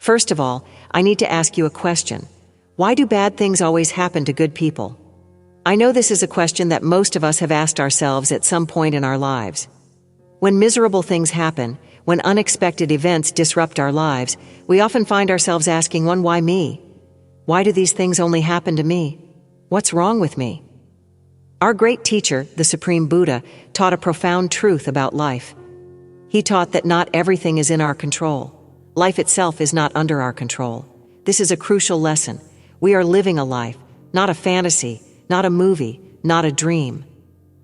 First of all, I need to ask you a question. Why do bad things always happen to good people? I know this is a question that most of us have asked ourselves at some point in our lives. When miserable things happen, when unexpected events disrupt our lives, we often find ourselves asking, why me? Why do these things only happen to me? What's wrong with me? Our great teacher, the Supreme Buddha, taught a profound truth about life. He taught that not everything is in our control. Life itself is not under our control. This is a crucial lesson. We are living a life, not a fantasy, not a movie, not a dream.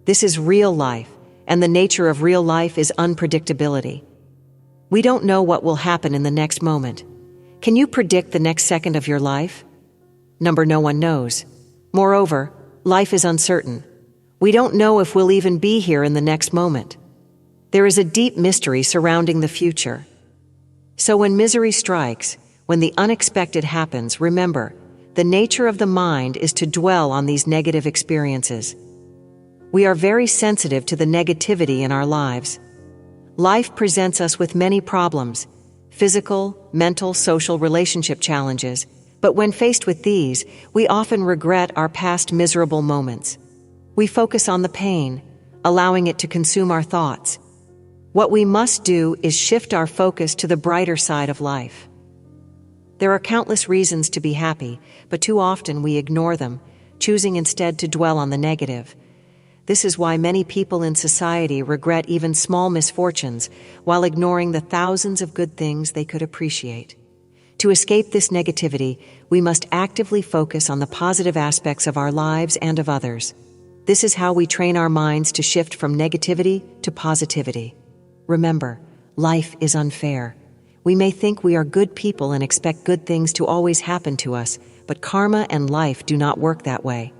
This is real life, and the nature of real life is unpredictability. We don't know what will happen in the next moment. Can you predict the next second of your life? No one knows. Moreover, life is uncertain. We don't know if we'll even be here in the next moment. There is a deep mystery surrounding the future. So when misery strikes, when the unexpected happens, remember, the nature of the mind is to dwell on these negative experiences. We are very sensitive to the negativity in our lives. Life presents us with many problems, physical, mental, social, relationship challenges, but when faced with these, we often regret our past miserable moments. We focus on the pain, allowing it to consume our thoughts. What we must do is shift our focus to the brighter side of life. There are countless reasons to be happy, but too often we ignore them, choosing instead to dwell on the negative. This is why many people in society regret even small misfortunes while ignoring the thousands of good things they could appreciate. To escape this negativity, we must actively focus on the positive aspects of our lives and of others. This is how we train our minds to shift from negativity to positivity. Remember, life is unfair. We may think we are good people and expect good things to always happen to us, but karma and life do not work that way.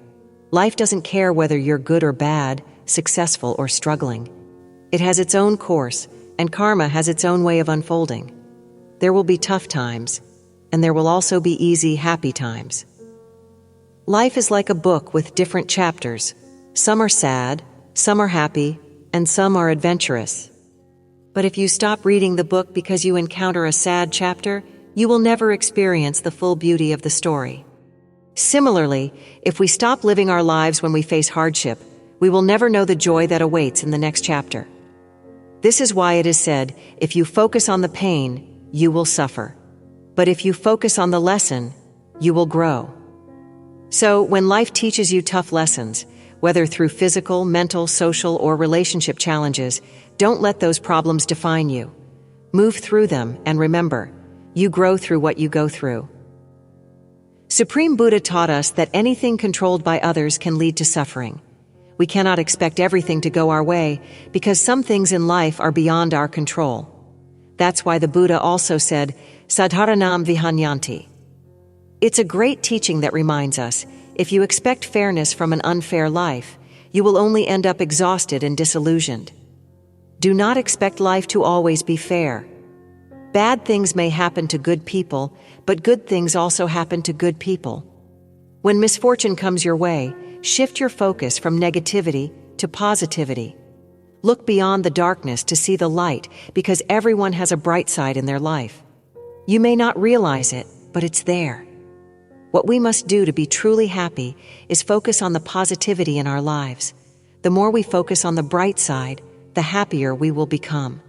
Life doesn't care whether you're good or bad, successful or struggling. It has its own course, and karma has its own way of unfolding. There will be tough times, and there will also be easy, happy times. Life is like a book with different chapters. Some are sad, some are happy, and some are adventurous. But if you stop reading the book because you encounter a sad chapter, you will never experience the full beauty of the story. Similarly, if we stop living our lives when we face hardship, we will never know the joy that awaits in the next chapter. This is why it is said, if you focus on the pain, you will suffer. But if you focus on the lesson, you will grow. So, when life teaches you tough lessons, whether through physical, mental, social, or relationship challenges, don't let those problems define you. Move through them, and remember, you grow through what you go through. Supreme Buddha taught us that anything controlled by others can lead to suffering. We cannot expect everything to go our way because some things in life are beyond our control. That's why the Buddha also said, Sadharanam vihanyanti. It's a great teaching that reminds us, if you expect fairness from an unfair life, you will only end up exhausted and disillusioned. Do not expect life to always be fair. Bad things may happen to good people, but good things also happen to good people. When misfortune comes your way, shift your focus from negativity to positivity. Look beyond the darkness to see the light, because everyone has a bright side in their life. You may not realize it, but it's there. What we must do to be truly happy is focus on the positivity in our lives. The more we focus on the bright side, the happier we will become.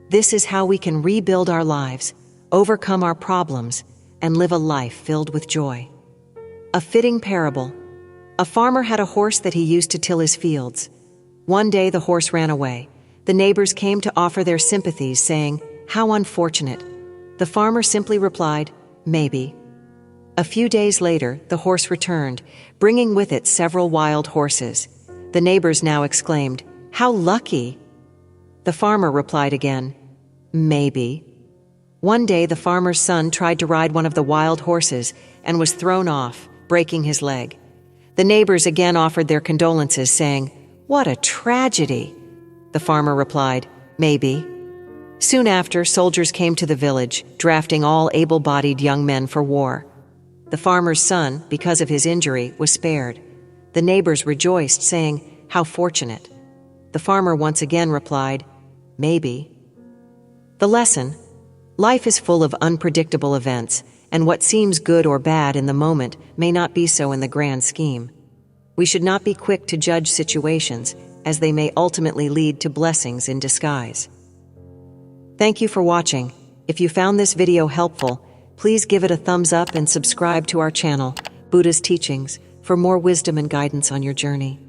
This is how we can rebuild our lives, overcome our problems, and live a life filled with joy. A fitting parable. A farmer had a horse that he used to till his fields. One day the horse ran away. The neighbors came to offer their sympathies, saying, "How unfortunate." The farmer simply replied, "Maybe." A few days later, the horse returned, bringing with it several wild horses. The neighbors now exclaimed, "How lucky!" The farmer replied again, "Maybe." One day the farmer's son tried to ride one of the wild horses and was thrown off, breaking his leg. The neighbors again offered their condolences, saying, "What a tragedy!" The farmer replied, "Maybe." Soon after, soldiers came to the village, drafting all able-bodied young men for war. The farmer's son, because of his injury, was spared. The neighbors rejoiced, saying, "How fortunate." The farmer once again replied, "Maybe." The lesson: Life is full of unpredictable events, and what seems good or bad in the moment may not be so in the grand scheme. We should not be quick to judge situations, as they may ultimately lead to blessings in disguise. Thank you for watching. If you found this video helpful, please give it a thumbs up and subscribe to our channel, Buddha's Teachings, for more wisdom and guidance on your journey.